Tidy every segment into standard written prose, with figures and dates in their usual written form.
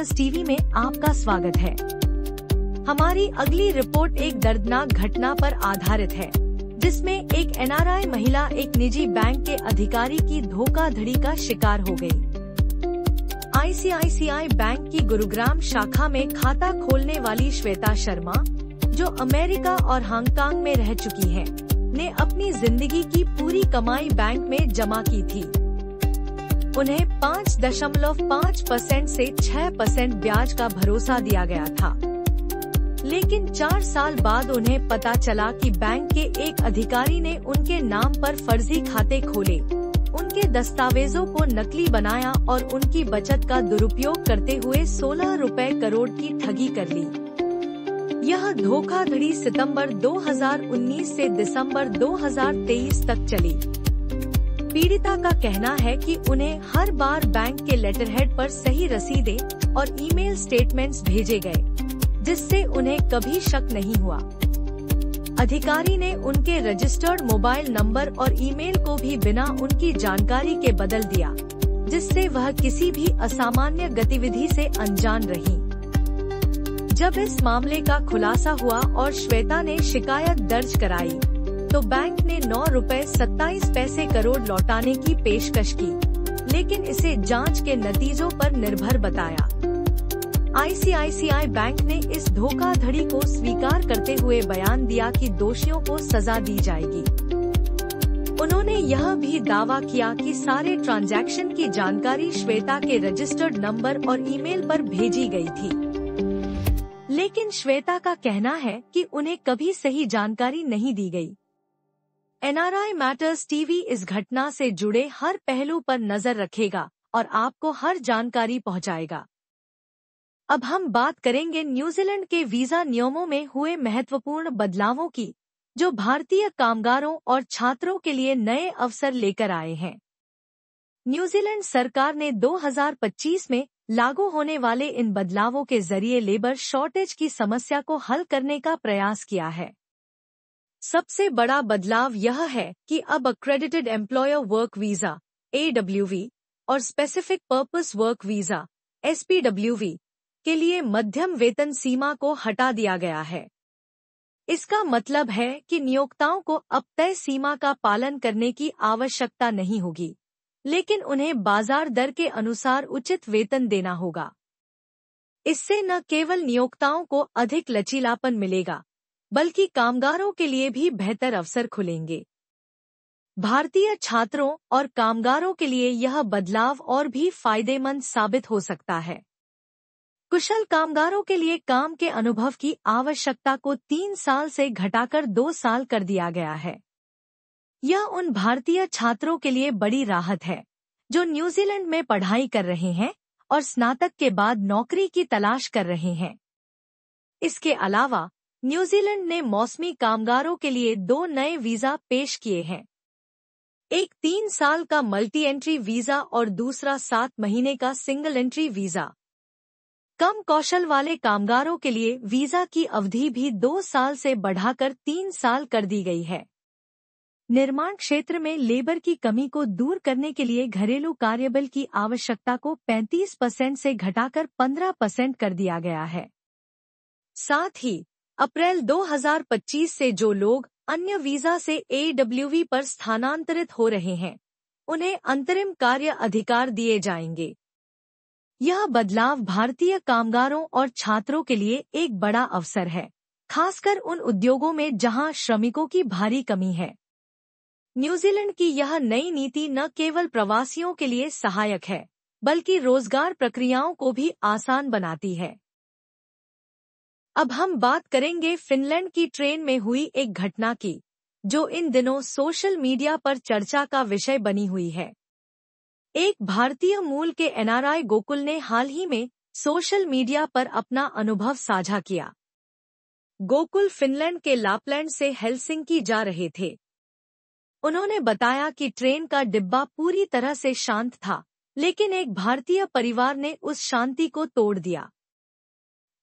Times TV में आपका स्वागत है। हमारी अगली रिपोर्ट एक दर्दनाक घटना पर आधारित है, जिसमें एक एनआरआई महिला एक निजी बैंक के अधिकारी की धोखाधड़ी का शिकार हो गई। आईसीआईसीआई बैंक की गुरुग्राम शाखा में खाता खोलने वाली श्वेता शर्मा, जो अमेरिका और हांगकांग में रह चुकी है, ने अपनी जिंदगी की पूरी कमाई बैंक में जमा की थी। उन्हें 5.5% से 6% ब्याज का भरोसा दिया गया था। लेकिन 4 साल बाद उन्हें पता चला कि बैंक के एक अधिकारी ने उनके नाम पर फर्जी खाते खोले, उनके दस्तावेजों को नकली बनाया और उनकी बचत का दुरुपयोग करते हुए 16 करोड़ की ठगी कर ली। यह धोखाधड़ी सितंबर 2019 से दिसंबर 2023 तक चली। पीड़िता का कहना है कि उन्हें हर बार बैंक के लेटरहेड पर सही रसीदें और ईमेल स्टेटमेंट्स भेजे गए, जिससे उन्हें कभी शक नहीं हुआ। अधिकारी ने उनके रजिस्टर्ड मोबाइल नंबर और ईमेल को भी बिना उनकी जानकारी के बदल दिया, जिससे वह किसी भी असामान्य गतिविधि से अनजान रही। जब इस मामले का खुलासा हुआ और श्वेता ने शिकायत दर्ज कराई, तो बैंक ने ₹9.27 करोड़ लौटाने की पेशकश की, लेकिन इसे जांच के नतीजों पर निर्भर बताया। आईसीआईसीआई बैंक ने इस धोखाधड़ी को स्वीकार करते हुए बयान दिया कि दोषियों को सजा दी जाएगी। उन्होंने यह भी दावा किया कि सारे ट्रांजैक्शन की जानकारी श्वेता के रजिस्टर्ड नंबर और ईमेल पर भेजी गई थी। लेकिन श्वेता का कहना है कि उन्हें कभी सही जानकारी नहीं दी गई। एनआरआई मैटर्स टीवी इस घटना से जुड़े हर पहलू पर नजर रखेगा और आपको हर जानकारी पहुंचाएगा। अब हम बात करेंगे न्यूजीलैंड के वीजा नियमों में हुए महत्वपूर्ण बदलावों की, जो भारतीय कामगारों और छात्रों के लिए नए अवसर लेकर आए हैं। न्यूजीलैंड सरकार ने 2025 में लागू होने वाले इन बदलावों के जरिए लेबर शॉर्टेज की समस्या को हल करने का प्रयास किया है। सबसे बड़ा बदलाव यह है कि अब accredited employer work visa (AWV) और specific purpose work visa (SPWV) के लिए मध्यम वेतन सीमा को हटा दिया गया है। इसका मतलब है कि नियोक्ताओं को अब तय सीमा का पालन करने की आवश्यकता नहीं होगी, लेकिन उन्हें बाजार दर के अनुसार उचित वेतन देना होगा। इससे न केवल नियोक्ताओं को अधिक लचीलापन मिलेगा, बल्कि कामगारों के लिए भी बेहतर अवसर खुलेंगे। भारतीय छात्रों और कामगारों के लिए यह बदलाव और भी फायदेमंद साबित हो सकता है। कुशल कामगारों के लिए काम के अनुभव की आवश्यकता को 3 साल से घटाकर 2 साल कर दिया गया है। यह उन भारतीय छात्रों के लिए बड़ी राहत है, जो न्यूजीलैंड में पढ़ाई कर रहे हैं और स्नातक के बाद नौकरी की तलाश कर रहे हैं। इसके अलावा न्यूजीलैंड ने मौसमी कामगारों के लिए 2 नए वीजा पेश किए हैं। एक 3 साल का मल्टी एंट्री वीजा और दूसरा 7 महीने का सिंगल एंट्री वीजा। कम कौशल वाले कामगारों के लिए वीजा की अवधि भी 2 साल से बढ़ाकर 3 साल कर दी गई है। निर्माण क्षेत्र में लेबर की कमी को दूर करने के लिए घरेलू कार्यबल की आवश्यकता को 35% से घटाकर 15% कर दिया गया है। साथ ही अप्रैल 2025 से जो लोग अन्य वीजा से AWV पर स्थानांतरित हो रहे हैं, उन्हें अंतरिम कार्य अधिकार दिए जाएंगे। यह बदलाव भारतीय कामगारों और छात्रों के लिए एक बड़ा अवसर है, खासकर उन उद्योगों में जहां श्रमिकों की भारी कमी है। न्यूजीलैंड की यह नई नीति न केवल प्रवासियों के लिए सहायक है, बल्कि रोजगार प्रक्रियाओं को भी आसान बनाती है। अब हम बात करेंगे फिनलैंड की ट्रेन में हुई एक घटना की, जो इन दिनों सोशल मीडिया पर चर्चा का विषय बनी हुई है। एक भारतीय मूल के एनआरआई गोकुल ने हाल ही में सोशल मीडिया पर अपना अनुभव साझा किया। गोकुल फिनलैंड के लापलैंड से हेलसिंकी जा रहे थे। उन्होंने बताया कि ट्रेन का डिब्बा पूरी तरह से शांत था, लेकिन एक भारतीय परिवार ने उस शांति को तोड़ दिया।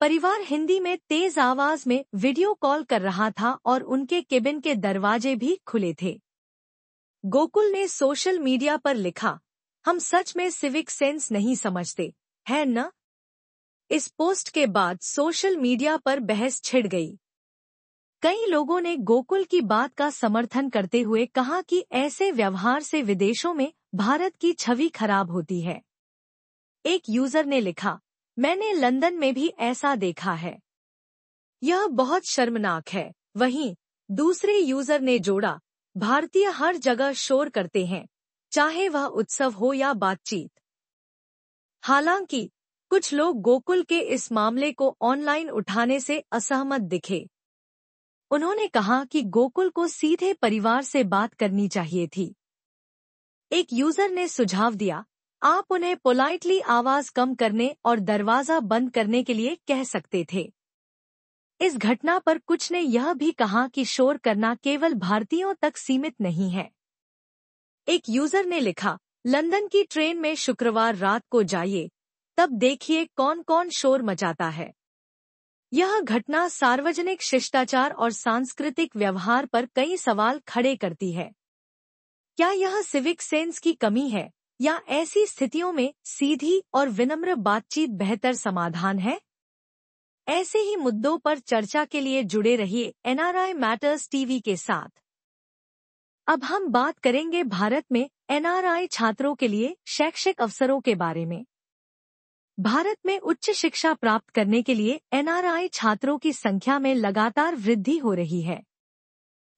परिवार हिंदी में तेज आवाज में वीडियो कॉल कर रहा था और उनके केबिन के दरवाजे भी खुले थे। गोकुल ने सोशल मीडिया पर लिखा, हम सच में सिविक सेंस नहीं समझते, है न? इस पोस्ट के बाद सोशल मीडिया पर बहस छिड़ गई। कई लोगों ने गोकुल की बात का समर्थन करते हुए कहा कि ऐसे व्यवहार से विदेशों में भारत की छवि खराब होती है। एक यूजर ने लिखा, मैंने लंदन में भी ऐसा देखा है, यह बहुत शर्मनाक है। वहीं दूसरे यूजर ने जोड़ा, भारतीय हर जगह शोर करते हैं, चाहे वह उत्सव हो या बातचीत। हालांकि कुछ लोग गोकुल के इस मामले को ऑनलाइन उठाने से असहमत दिखे। उन्होंने कहा कि गोकुल को सीधे परिवार से बात करनी चाहिए थी। एक यूजर ने सुझाव दिया, आप उन्हें पोलाइटली आवाज कम करने और दरवाजा बंद करने के लिए कह सकते थे। इस घटना पर कुछ ने यह भी कहा कि शोर करना केवल भारतीयों तक सीमित नहीं है। एक यूजर ने लिखा, लंदन की ट्रेन में शुक्रवार रात को जाइए, तब देखिए कौन कौन शोर मचाता है। यह घटना सार्वजनिक शिष्टाचार और सांस्कृतिक व्यवहार पर कई सवाल खड़े करती है। क्या यह सिविक सेंस की कमी है या ऐसी स्थितियों में सीधी और विनम्र बातचीत बेहतर समाधान है? ऐसे ही मुद्दों पर चर्चा के लिए जुड़े रहिए NRI मैटर्स टीवी के साथ। अब हम बात करेंगे भारत में NRI छात्रों के लिए शैक्षिक अवसरों के बारे में। भारत में उच्च शिक्षा प्राप्त करने के लिए NRI छात्रों की संख्या में लगातार वृद्धि हो रही है।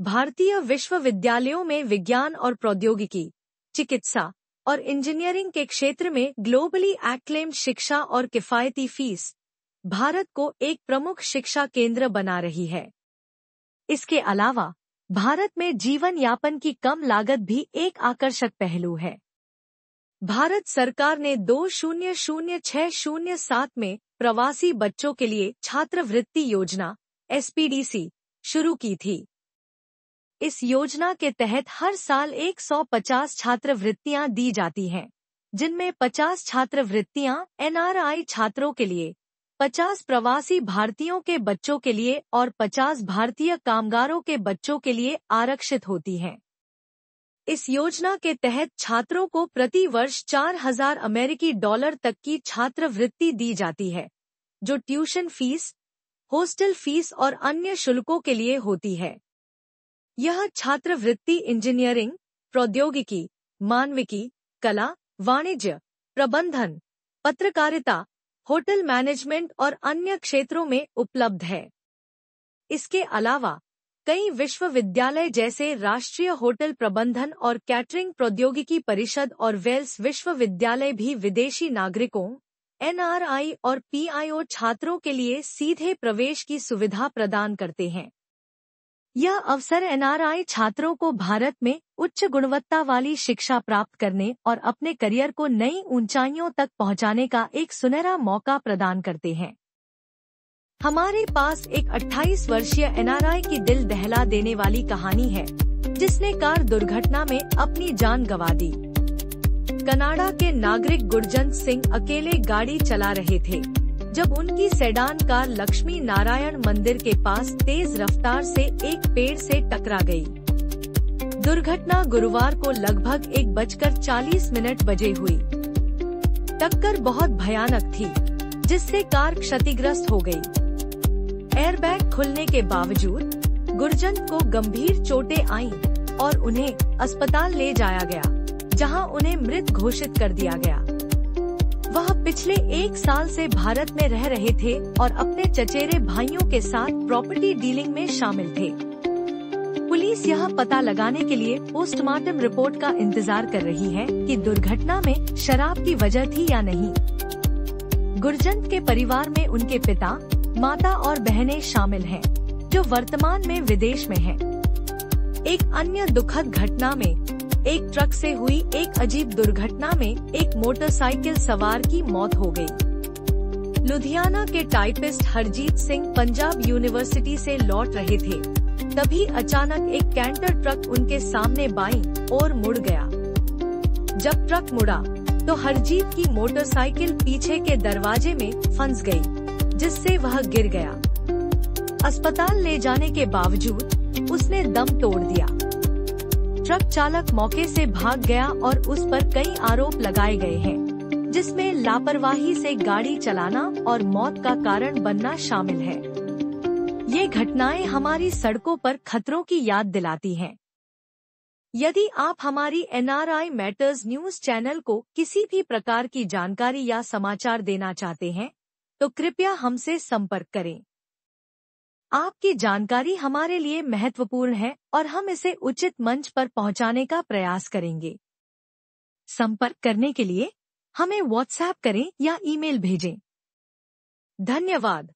भारतीय विश्वविद्यालयों में विज्ञान और प्रौद्योगिकी, चिकित्सा और इंजीनियरिंग के क्षेत्र में ग्लोबली एक्लेम्ड शिक्षा और किफायती फीस भारत को एक प्रमुख शिक्षा केंद्र बना रही है। इसके अलावा भारत में जीवन यापन की कम लागत भी एक आकर्षक पहलू है। भारत सरकार ने 200607 में प्रवासी बच्चों के लिए छात्रवृत्ति योजना SPDC शुरू की थी। इस योजना के तहत हर साल 150 छात्रवृत्तियां दी जाती हैं, जिनमें 50 छात्रवृत्तियां NRI छात्रों के लिए, 50 प्रवासी भारतीयों के बच्चों के लिए और 50 भारतीय कामगारों के बच्चों के लिए आरक्षित होती हैं। इस योजना के तहत छात्रों को प्रति वर्ष $4000 तक की छात्रवृत्ति दी जाती है, जो ट्यूशन फीस, हॉस्टल फीस और अन्य शुल्कों के लिए होती है। यह छात्रवृत्ति इंजीनियरिंग, प्रौद्योगिकी, मानविकी, कला, वाणिज्य, प्रबंधन, पत्रकारिता, होटल मैनेजमेंट और अन्य क्षेत्रों में उपलब्ध है। इसके अलावा कई विश्वविद्यालय जैसे राष्ट्रीय होटल प्रबंधन और कैटरिंग प्रौद्योगिकी परिषद और वेल्स विश्वविद्यालय भी विदेशी नागरिकों, NRI और PIO छात्रों के लिए सीधे प्रवेश की सुविधा प्रदान करते हैं। यह अवसर NRI छात्रों को भारत में उच्च गुणवत्ता वाली शिक्षा प्राप्त करने और अपने करियर को नई ऊंचाइयों तक पहुंचाने का एक सुनहरा मौका प्रदान करते हैं। हमारे पास एक 28 वर्षीय NRI की दिल दहला देने वाली कहानी है, जिसने कार दुर्घटना में अपनी जान गंवा दी। कनाडा के नागरिक गुरजंत सिंह अकेले गाड़ी चला रहे थे जब उनकी सेडान कार लक्ष्मी नारायण मंदिर के पास तेज रफ्तार से एक पेड़ से टकरा गई। दुर्घटना गुरुवार को लगभग 1:40 बजे हुई। टक्कर बहुत भयानक थी, जिससे कार क्षतिग्रस्त हो गई। एयरबैग खुलने के बावजूद गुरजंत को गंभीर चोटें आईं और उन्हें अस्पताल ले जाया गया, जहां उन्हें मृत घोषित कर दिया गया। वह पिछले 1 साल से भारत में रह रहे थे और अपने चचेरे भाइयों के साथ प्रॉपर्टी डीलिंग में शामिल थे। पुलिस यह पता लगाने के लिए पोस्टमार्टम रिपोर्ट का इंतजार कर रही है कि दुर्घटना में शराब की वजह थी या नहीं। गुरजंत के परिवार में उनके पिता, माता और बहनें शामिल हैं, जो वर्तमान में विदेश में हैं। एक अन्य दुखद घटना में एक ट्रक से हुई एक अजीब दुर्घटना में एक मोटरसाइकिल सवार की मौत हो गई। लुधियाना के टाइपिस्ट हरजीत सिंह पंजाब यूनिवर्सिटी से लौट रहे थे, तभी अचानक एक कैंटर ट्रक उनके सामने बाईं ओर मुड़ गया। जब ट्रक मुड़ा तो हरजीत की मोटरसाइकिल पीछे के दरवाजे में फंस गई, जिससे वह गिर गया। अस्पताल ले जाने के बावजूद उसने दम तोड़ दिया। ट्रक चालक मौके से भाग गया और उस पर कई आरोप लगाए गए हैं, जिसमें लापरवाही से गाड़ी चलाना और मौत का कारण बनना शामिल है। ये घटनाएं हमारी सड़कों पर खतरों की याद दिलाती हैं। यदि आप हमारी NRI मैटर्स न्यूज चैनल को किसी भी प्रकार की जानकारी या समाचार देना चाहते हैं, तो कृपया हमसे संपर्क करें। आपकी जानकारी हमारे लिए महत्वपूर्ण है और हम इसे उचित मंच पर पहुंचाने का प्रयास करेंगे। संपर्क करने के लिए हमें व्हाट्सएप करें या ईमेल भेजें। धन्यवाद।